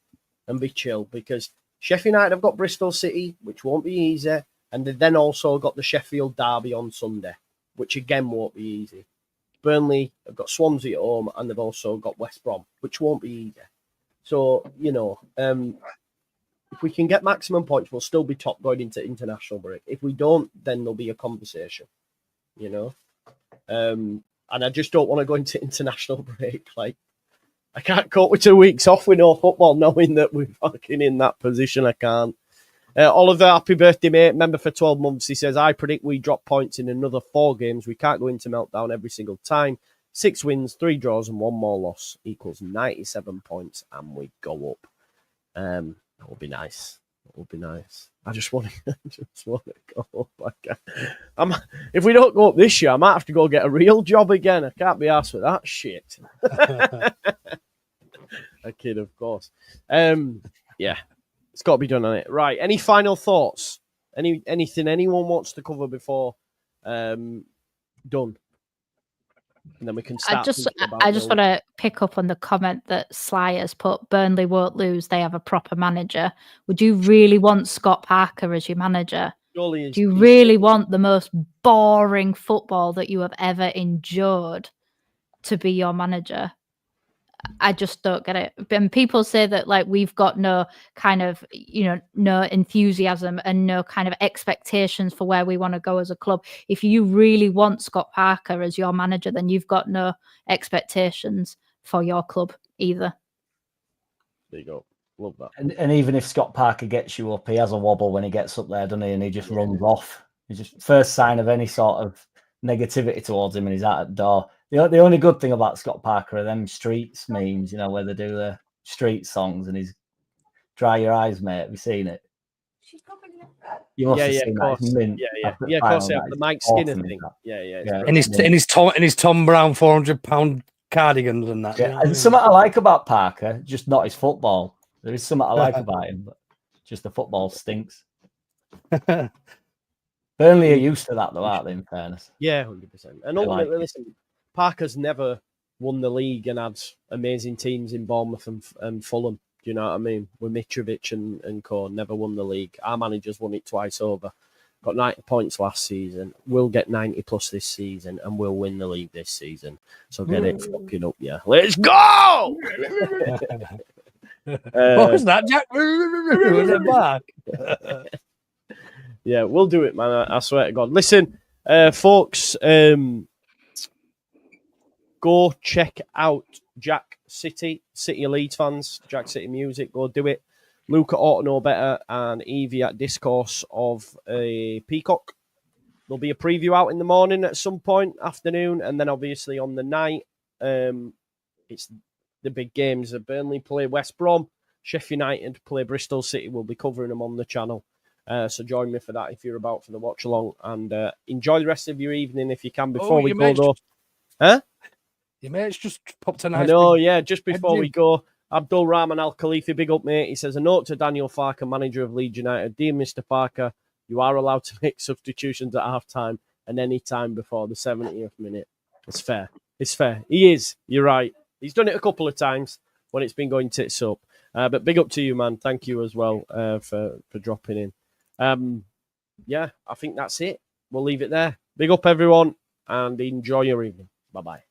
and be chill, because Sheffield United have got Bristol City, which won't be easy, and they've then also got the Sheffield Derby on Sunday, which again won't be easy. Burnley have got Swansea at home, and they've also got West Brom, which won't be easy. So, if we can get maximum points, we'll still be top going into international break. If we don't, then there'll be a conversation, And I just don't want to go into international break. Like, I can't cope with 2 weeks off with no football, knowing that we're fucking in that position. I can't. Oliver, happy birthday, mate. Member for 12 months. He says, I predict we drop points in another 4 games. We can't go into meltdown every single time. 6 wins, 3 draws, and 1 more loss equals 97 points, and we go up. That would be nice. That would be nice. I just want to go up. If we don't go up this year, I might have to go get a real job again. I can't be arsed with that shit. A kid, of course. Yeah, it's got to be done on it. Right. Any final thoughts? Anything anyone wants to cover before done? And then we can start. I just want to pick up on the comment that Sly has put. Burnley won't lose. They have a proper manager. Would you really want Scott Parker as your manager? Do you really want the most boring football that you have ever endured to be your manager? I just don't get it. And people say that like we've got no kind of, no enthusiasm and no kind of expectations for where we want to go as a club. If you really want Scott Parker as your manager, then you've got no expectations for your club either. There you go. Love that. And even if Scott Parker gets you up, he has a wobble when he gets up there, doesn't he? And he just runs off. He's just first sign of any sort of negativity towards him and he's out the door. The only good thing about Scott Parker are them streets memes, where they do the street songs and he's dry your eyes, mate. Have you seen it? You must have seen that. Yeah, of course. The Mike Skinner thing. Yeah. In his Tom Brown £400 cardigans and that. Yeah. And something I like about Parker, just not his football. There is something I like about him, but just the football stinks. Burnley are used to that, though, aren't they, in fairness? Yeah, 100%. And ultimately, listen, Parker's never won the league and had amazing teams in Bournemouth and Fulham. Do you know what I mean? With Mitrovic and co, never won the league. Our manager's won it twice over. Got 90 points last season. We'll get 90 plus this season and we'll win the league this season. So get it fucking up, yeah. Let's go! What was that, Jack? Was it back? Yeah, we'll do it, man. I swear to God. Listen, folks, go check out Jack City of Leeds fans, Jack City Music. Go do it. Luke at Ought to Know Better and Evie at Discourse of a Peacock. There'll be a preview out in the morning at some point, afternoon, and then obviously on the night, it's the big games. Burnley play West Brom, Sheffield United play Bristol City. We'll be covering them on the channel. So join me for that if you're about for the watch along, and enjoy the rest of your evening if you can before we go though. Huh? Your mate's just popped a nice. I know, yeah. Just before we go, Abdul Rahman Al Khalifi, big up, mate. He says a note to Daniel Farke, manager of Leeds United. Dear Mr. Parker, you are allowed to make substitutions at half time and any time before the 70th minute. It's fair. It's fair. He is. You're right. He's done it a couple of times when it's been going tits up. But big up to you, man. Thank you as well for dropping in. Yeah, I think that's it. We'll leave it there. Big up, everyone, and enjoy your evening. Bye-bye.